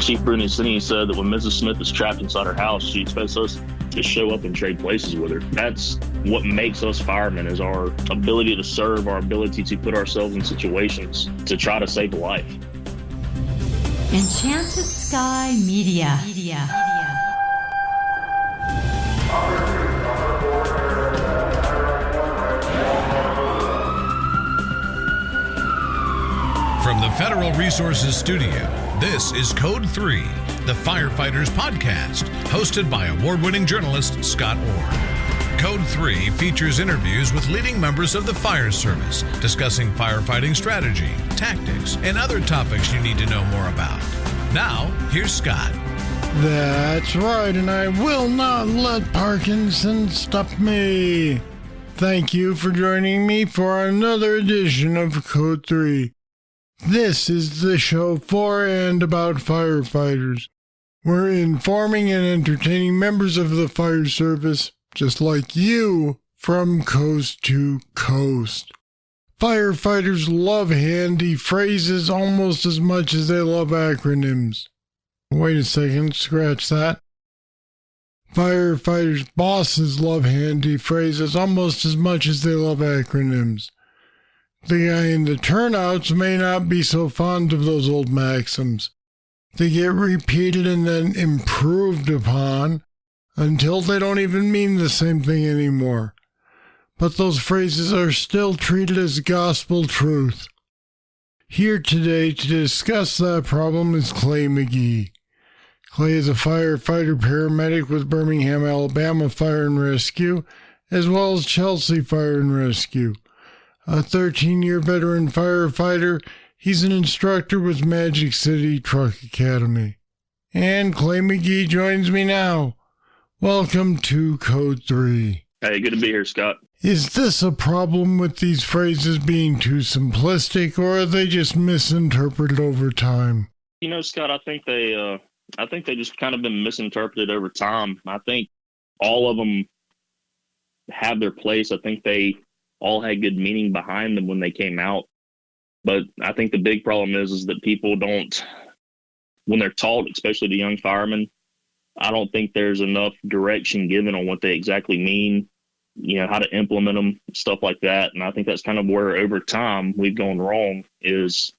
Chief Bruni Cini said that when Mrs. Smith is trapped inside her house, she expects us to show up and trade places with her. That's what makes us firemen, is our ability to serve, our ability to put ourselves in situations to try to save a life. Enchanted Sky Media. From the Federal Resources Studio, this is Code 3, the Firefighters podcast, hosted by award-winning journalist Scott Orr. Code 3 features interviews with leading members of the fire service, discussing firefighting strategy, tactics, and other topics you need to know more about. Now, here's Scott. That's right, and I will not let Parkinson stop me. Thank you for joining me for another edition of Code 3. This is the show for and about firefighters. We're informing and entertaining members of the fire service, just like you, from coast to coast. Firefighters love handy phrases almost as much as they love acronyms. Wait a second, scratch that. Firefighters' bosses love handy phrases almost as much as they love acronyms. The guy in the turnouts may not be so fond of those old maxims. They get repeated and then improved upon until they don't even mean the same thing anymore. But those phrases are still treated as gospel truth. Here today to discuss that problem is Clay Magee. Clay is a firefighter paramedic with Birmingham, Alabama Fire and Rescue, as well as Chelsea Fire and Rescue. A 13-year veteran firefighter, he's an instructor with Magic City Truck Academy. And Clay Magee joins me now. Welcome to Code 3. Hey, good to be here, Scott. Is this a problem with these phrases being too simplistic, or are they just misinterpreted over time? You know, Scott, I think they just kind of been misinterpreted over time. I think all of them have their place. I think they all had good meaning behind them when they came out. But I think the big problem is that people don't, when they're taught, especially the young firemen, I don't think there's enough direction given on what they exactly mean, you know, how to implement them, stuff like that. And I think that's kind of where over time we've gone wrong is,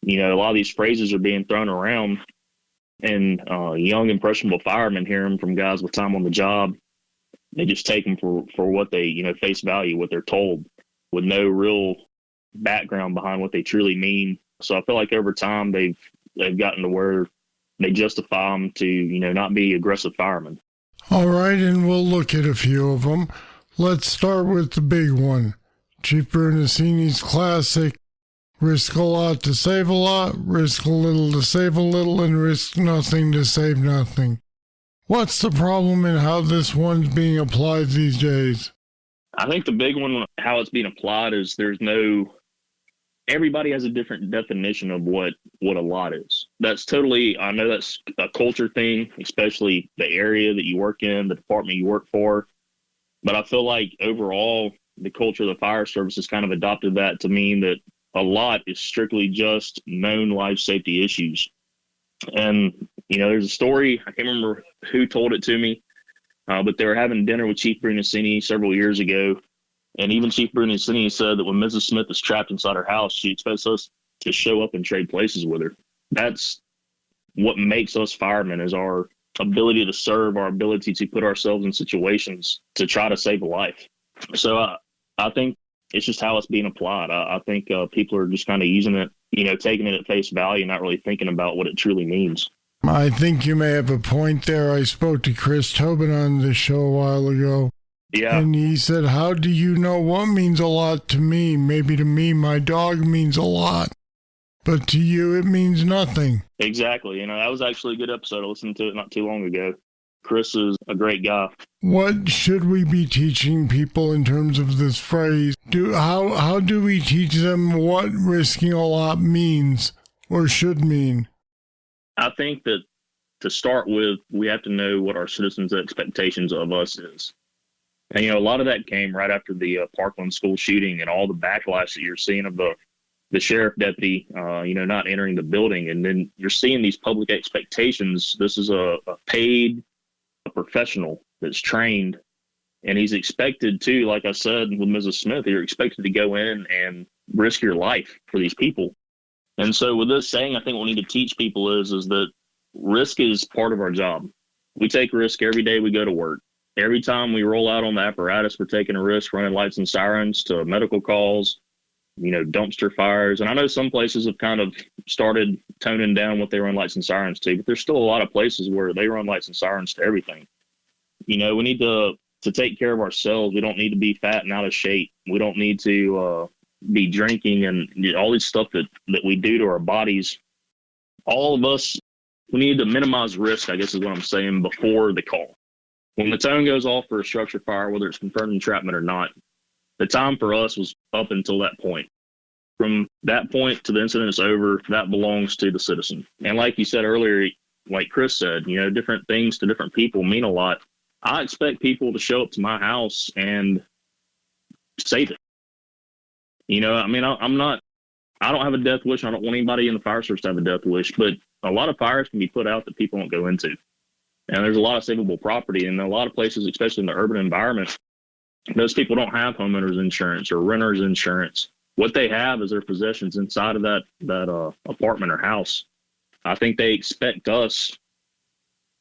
you know, a lot of these phrases are being thrown around and young, impressionable firemen hear them from guys with time on the job. They just take them for what they, you know, face value, what they're told, with no real background behind what they truly mean. So I feel like over time they've gotten to where they justify them to, you know, not be aggressive firemen. All right, and we'll look at a few of them. Let's start with the big one. Chief Bruni Cini's classic, risk a lot to save a lot, risk a little to save a little, and risk nothing to save nothing. What's the problem in how this one's being applied these days? I think the big one, how it's being applied, is everybody has a different definition of what a lot is. That's totally, I know that's a culture thing, especially the area that you work in, the department you work for. But I feel like overall, the culture of the fire service has kind of adopted that to mean that a lot is strictly just known life safety issues. And, you know, there's a story, I can't remember who told it to me, but they were having dinner with Chief Bruni Cini several years ago. And even Chief Bruni Cini said that when Mrs. Smith is trapped inside her house, she expects us to show up and trade places with her. That's what makes us firemen, is our ability to serve, our ability to put ourselves in situations to try to save a life. So I think it's just how it's being applied. I think people are just kind of using it, you know, taking it at face value, not really thinking about what it truly means. I think you may have a point there. I spoke to Chris Tobin on this show a while ago. Yeah. And he said, how do you know what means a lot to me? Maybe to me, my dog means a lot, but to you, it means nothing. Exactly. You know, that was actually a good episode. I listened to it not too long ago. Chris is a great guy. What should we be teaching people in terms of this phrase? How do we teach them what risking a lot means or should mean? I think that to start with, we have to know what our citizens' expectations of us is. And, you know, a lot of that came right after the Parkland school shooting and all the backlash that you're seeing of the the sheriff deputy, not entering the building. And then you're seeing these public expectations. This is a paid professional that's trained, and he's expected to, like I said with Mrs. Smith, you're expected to go in and risk your life for these people. And so with this saying, I think what we need to teach people is that risk is part of our job. We take risk every day we go to work. Every time we roll out on the apparatus, we're taking a risk, running lights and sirens to medical calls, dumpster fires. And I know some places have kind of started toning down what they run lights and sirens to, but there's still a lot of places where they run lights and sirens to everything. We need to take care of ourselves. We don't need to be fat and out of shape. We don't need to be drinking and all this stuff that we do to our bodies. All of us, we need to minimize risk, I guess is what I'm saying, before the call. When the tone goes off for a structure fire, whether it's confirmed entrapment or not, the time for us was up until that point. From that point to the incident is over, that belongs to the citizen. And like you said earlier, like Chris said, different things to different people mean a lot. I expect people to show up to my house and save it. I don't have a death wish. I don't want anybody in the fire service to have a death wish, but a lot of fires can be put out that people don't go into. And there's a lot of savable property, and a lot of places, especially in the urban environment, those people don't have homeowners insurance or renters insurance. What they have is their possessions inside of that apartment or house. I think they expect us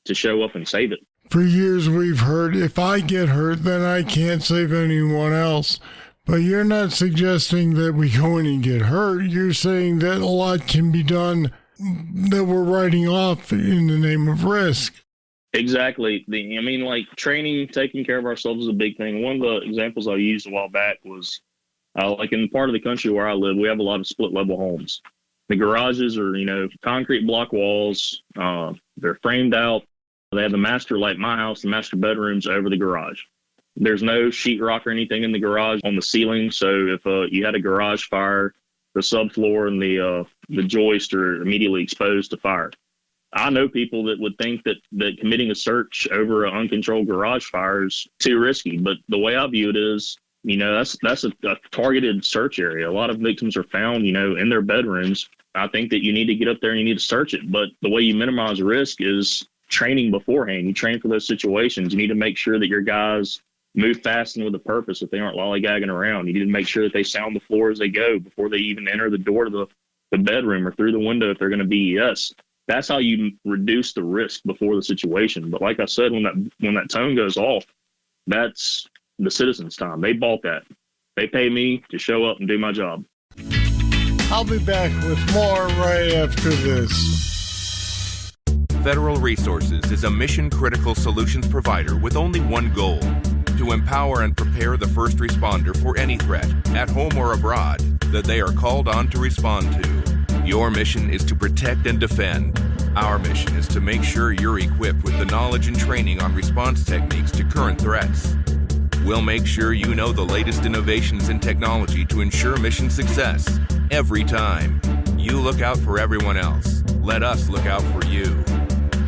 to show up and save it. For years we've heard, if I get hurt, then I can't save anyone else. But you're not suggesting that we go in and get hurt. You're saying that a lot can be done that we're writing off in the name of risk. Exactly. Training, taking care of ourselves is a big thing. One of the examples I used a while back was in the part of the country where I live, we have a lot of split level homes. The garages are, concrete block walls. They're framed out. They have the master, like my house, the master bedrooms over the garage. There's no sheetrock or anything in the garage on the ceiling. So if you had a garage fire, the subfloor and the joist are immediately exposed to fire. I know people that would think that committing a search over an uncontrolled garage fire is too risky. But the way I view it is, that's a targeted search area. A lot of victims are found, in their bedrooms. I think that you need to get up there and you need to search it. But the way you minimize risk is training beforehand. You train for those situations. You need to make sure that your guys move fast and with a purpose if they aren't lollygagging around. You need to make sure that they sound the floor as they go before they even enter the door to the bedroom or through the window if they're going to BES. That's how you reduce the risk before the situation. But like I said, when that tone goes off, that's the citizens' time. They bought that. They pay me to show up and do my job. I'll be back with more right after this. Federal Resources is a mission-critical solutions provider with only one goal: to empower and prepare the first responder for any threat, at home or abroad, that they are called on to respond to. Your mission is to protect and defend. Our mission is to make sure you're equipped with the knowledge and training on response techniques to current threats. We'll make sure you know the latest innovations in technology to ensure mission success every time. You look out for everyone else. Let us look out for you.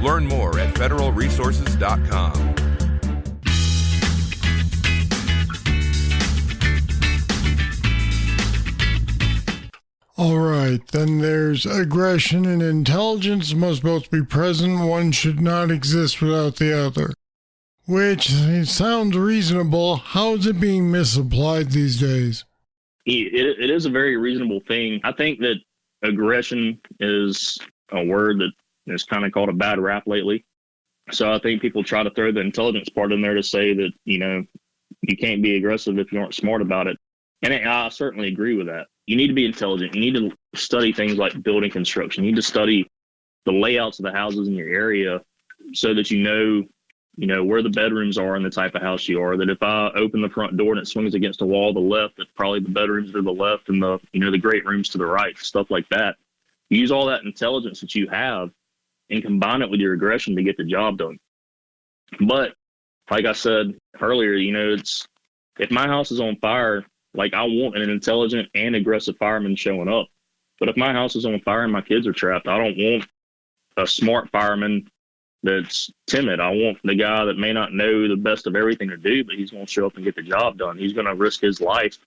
Learn more at federalresources.com. All right, then there's aggression and intelligence must both be present. One should not exist without the other. Which sounds reasonable. How is it being misapplied these days? It is a very reasonable thing. I think that aggression is a word that is kind of called a bad rap lately. So I think people try to throw the intelligence part in there to say that, you can't be aggressive if you aren't smart about it. And I certainly agree with that. You need to be intelligent. You need to study things like building construction. You need to study the layouts of the houses in your area so that you know where the bedrooms are and the type of house you are. That if I open the front door and it swings against a wall to the left, that probably the bedrooms are to the left and the great rooms to the right, stuff like that. You use all that intelligence that you have and combine it with your aggression to get the job done. But like I said earlier, it's if my house is on fire, like I want an intelligent and aggressive fireman showing up. But if my house is on fire and my kids are trapped, I don't want a smart fireman that's timid. I want the guy that may not know the best of everything to do, but he's going to show up and get the job done. He's going to risk his life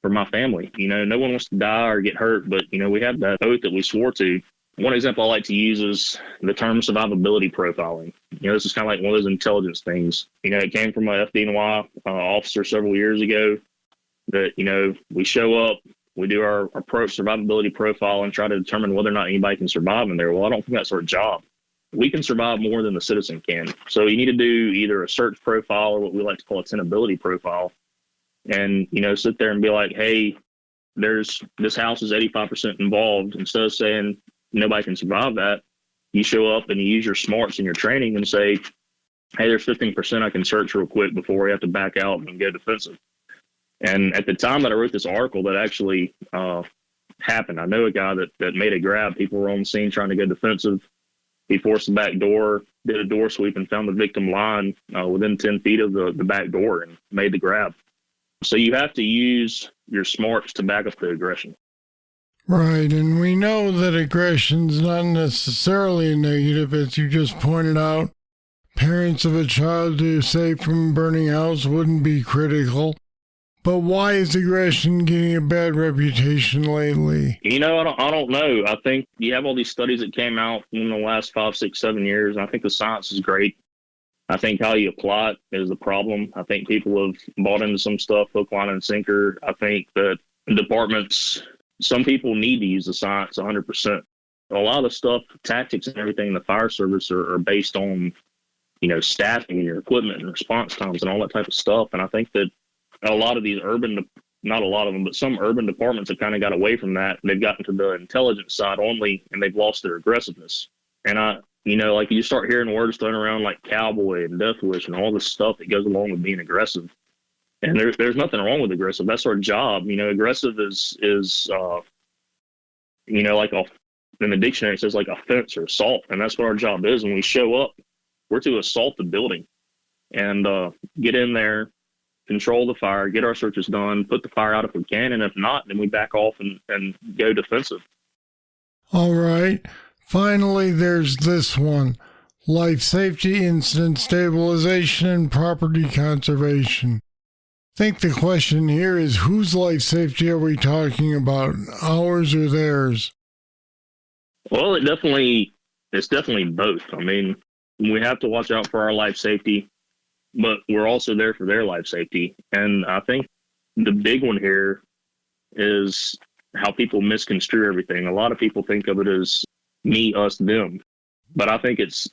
for my family. No one wants to die or get hurt, but, we have that oath that we swore to. One example I like to use is the term survivability profiling. This is kind of like one of those intelligence things. It came from a FDNY officer several years ago that, we show up, we do our approach survivability profile and try to determine whether or not anybody can survive in there. Well, I don't think that's our job. We can survive more than the citizen can. So you need to do either a search profile or what we like to call a tenability profile. And, sit there and be like, hey, this house is 85% involved. Instead of saying nobody can survive that, you show up and you use your smarts in your training and say, hey, there's 15% I can search real quick before we have to back out and go defensive. And at the time that I wrote this article, that actually happened. I know a guy that made a grab. People were on the scene trying to go defensive. He forced the back door, did a door sweep, and found the victim lying within 10 feet of the back door and made the grab. So you have to use your smarts to back up the aggression. Right, and we know that aggression's not necessarily a negative, as you just pointed out. Parents of a child who is safe from a burning house wouldn't be critical. But why is aggression getting a bad reputation lately? I don't know. I think you have all these studies that came out in the last 5, 6, 7 years. And I think the science is great. I think how you apply it is the problem. I think people have bought into some stuff, hook, line, and sinker. I think that departments, some people need to use the science 100%. A lot of the stuff, tactics and everything in the fire service are based on, staffing and your equipment and response times and all that type of stuff. And I think that a lot of these not a lot of them, but some urban departments have kind of got away from that. They've gotten to the intelligence side only, and they've lost their aggressiveness. And like you start hearing words thrown around like cowboy and death wish and all this stuff that goes along with being aggressive. And there's nothing wrong with aggressive. That's our job. Aggressive is like in the dictionary it says like offense or assault. And that's what our job is. When we show up, we're to assault the building and get in there, control the fire, get our searches done, put the fire out if we can, and if not, then we back off and go defensive. All right. Finally, there's this one. Life safety, incident stabilization, and property conservation. I think the question here is, whose life safety are we talking about, ours or theirs? Well, it's definitely both. We have to watch out for our life safety, but we're also there for their life safety. And I think the big one here is how people misconstrue everything. A lot of people think of it as me, us, them, but I think it's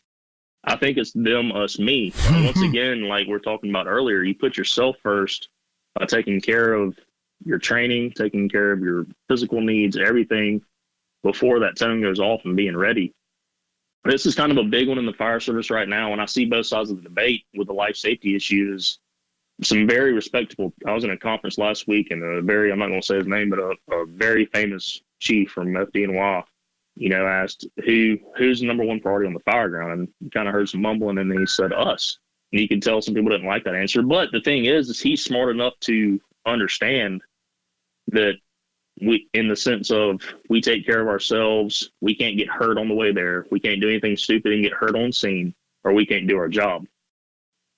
them, us, me. Once again, like we're talking about earlier, you put yourself first by taking care of your training, taking care of your physical needs, everything before that tone goes off and being ready. This is kind of a big one in the fire service right now, and I see both sides of the debate with the life safety issues. Some very respectable. I was in a conference last week, and I'm not going to say his name, but a very famous chief from FDNY, asked who's the number one priority on the fire ground, and you kind of heard some mumbling, and then he said us. And you can tell some people didn't like that answer. But the thing is he's smart enough to understand that we, in the sense of we take care of ourselves, we can't get hurt on the way there. We can't do anything stupid and get hurt on scene, or we can't do our job.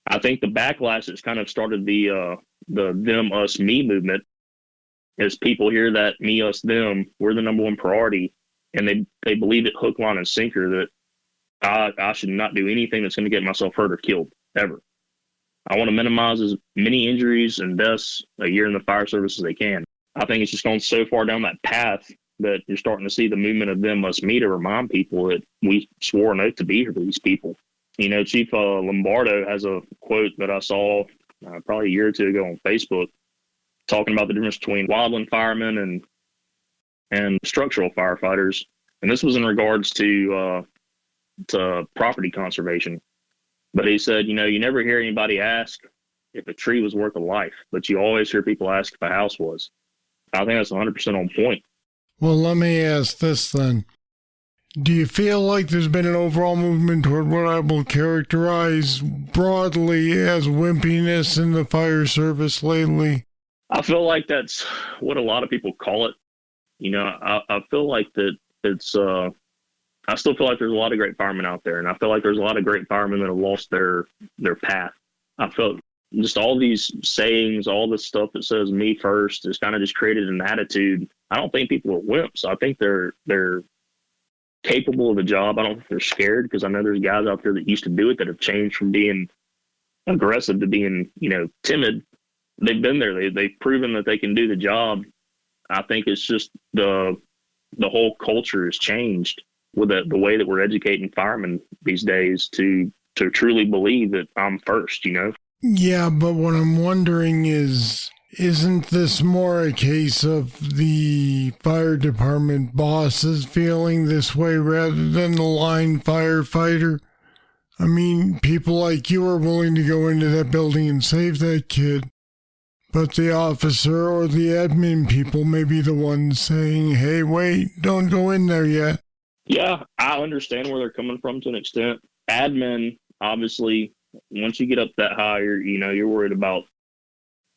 I think the backlash that's kind of started the them, us, me movement is people hear that me, us, them, we're the number one priority, and they believe it hook, line, and sinker that I should not do anything that's going to get myself hurt or killed, ever. I want to minimize as many injuries and deaths a year in the fire service as they can. I think it's just gone so far down that path that you're starting to see the movement of them, us, me, to remind people that we swore an oath to be here for these people. Chief Lombardo has a quote that I saw probably a year or two ago on Facebook talking about the difference between wildland firemen and structural firefighters. And this was in regards to property conservation. But he said, you never hear anybody ask if a tree was worth a life, but you always hear people ask if a house was. I think that's 100% on point. Well, let me ask this then. Do you feel like there's been an overall movement toward what I will characterize broadly as wimpiness in the fire service lately? I feel like that's what a lot of people call it. I feel like that it's, I still feel like there's a lot of great firemen out there, and I feel like there's a lot of great firemen that have lost their path. I felt just all these sayings, all this stuff that says me first has kind of just created an attitude. I don't think people are wimps. I think they're capable of the job. I don't think they're scared, because I know there's guys out there that used to do it that have changed from being aggressive to being, timid. They've been there. They've proven that they can do the job. I think it's just the whole culture has changed with the way that we're educating firemen these days to truly believe that I'm first, Yeah, but what I'm wondering is, isn't this more a case of the fire department bosses feeling this way rather than the line firefighter? I mean, people like you are willing to go into that building and save that kid, but the officer or the admin people may be the ones saying, hey, wait, don't go in there yet. Yeah, I understand where they're coming from to an extent. Admin, obviously, once you get up that high, you're worried about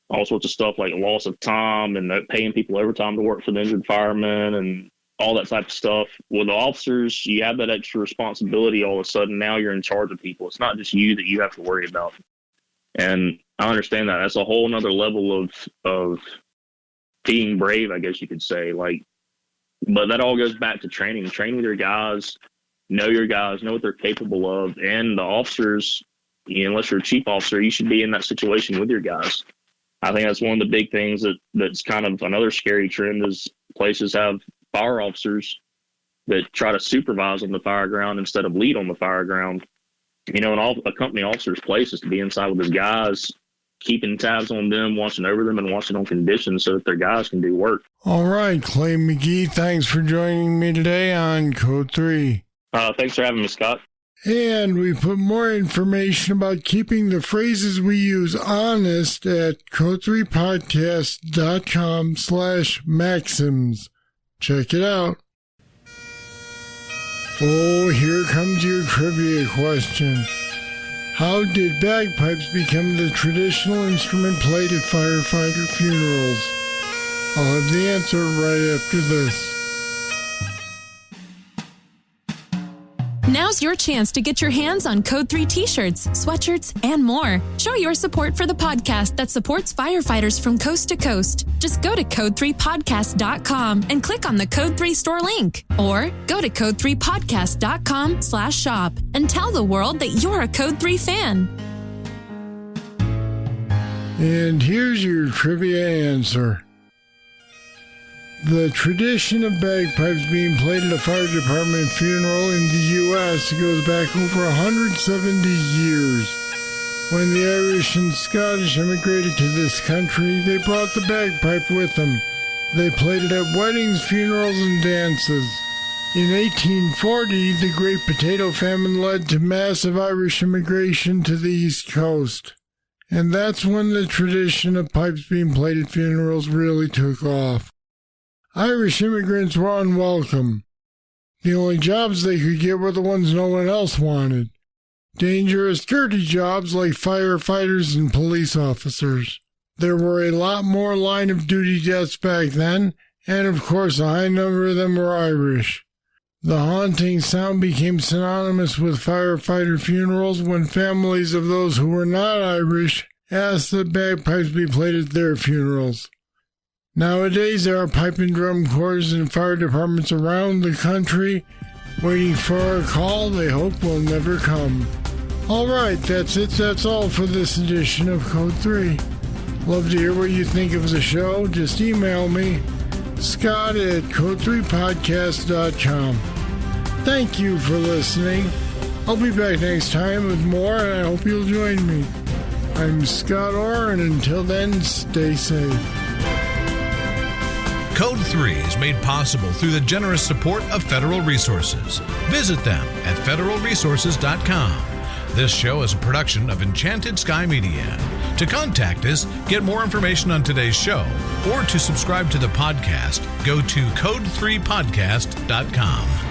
all sorts of stuff like loss of time and paying people overtime to work for the injured firemen and all that type of stuff. With the officers, you have that extra responsibility. All of a sudden, now you're in charge of people. It's not just you that you have to worry about. And I understand that. That's a whole nother level of being brave, I guess you could say. But that all goes back to training. Train with your guys, know your guys, know what they're capable of. And the officers, unless you're a chief officer, you should be in that situation with your guys. I think that's one of the big things that's kind of another scary trend is places have fire officers that try to supervise on the fire ground instead of lead on the fire ground. And a company officer's place is to be inside with his guys, keeping tabs on them, watching over them, and watching on conditions so that their guys can do work. All right, Clay Magee, thanks for joining me today on Code 3. Thanks for having me, Scott. And we put more information about keeping the phrases we use honest at code3podcast.com/maxims. Check it out. Oh, here comes your trivia question. How did bagpipes become the traditional instrument played at firefighter funerals? I'll have the answer right after this. Now's your chance to get your hands on Code 3 t-shirts, sweatshirts, and more. Show your support for the podcast that supports firefighters from coast to coast. Just go to code3podcast.com and click on the Code 3 store link. Or go to code3podcast.com/shop and tell the world that you're a Code 3 fan. And here's your trivia answer. The tradition of bagpipes being played at a fire department funeral in the U.S. goes back over 170 years. When the Irish and Scottish immigrated to this country, they brought the bagpipe with them. They played it at weddings, funerals, and dances. In 1840, the Great Potato Famine led to massive Irish immigration to the East Coast. And that's when the tradition of pipes being played at funerals really took off. Irish immigrants were unwelcome. The only jobs they could get were the ones no one else wanted. Dangerous, dirty jobs like firefighters and police officers. There were a lot more line-of-duty deaths back then, and of course a high number of them were Irish. The haunting sound became synonymous with firefighter funerals when families of those who were not Irish asked that bagpipes be played at their funerals. Nowadays, there are pipe and drum corps in fire departments around the country waiting for a call they hope will never come. All right, that's it. That's all for this edition of Code 3. Love to hear what you think of the show. Just email me, Scott at code3podcast.com. Thank you for listening. I'll be back next time with more, and I hope you'll join me. I'm Scott Orr, and until then, stay safe. Code 3 is made possible through the generous support of Federal Resources. Visit them at federalresources.com. This show is a production of Enchanted Sky Media. To contact us, get more information on today's show, or to subscribe to the podcast, go to code3podcast.com.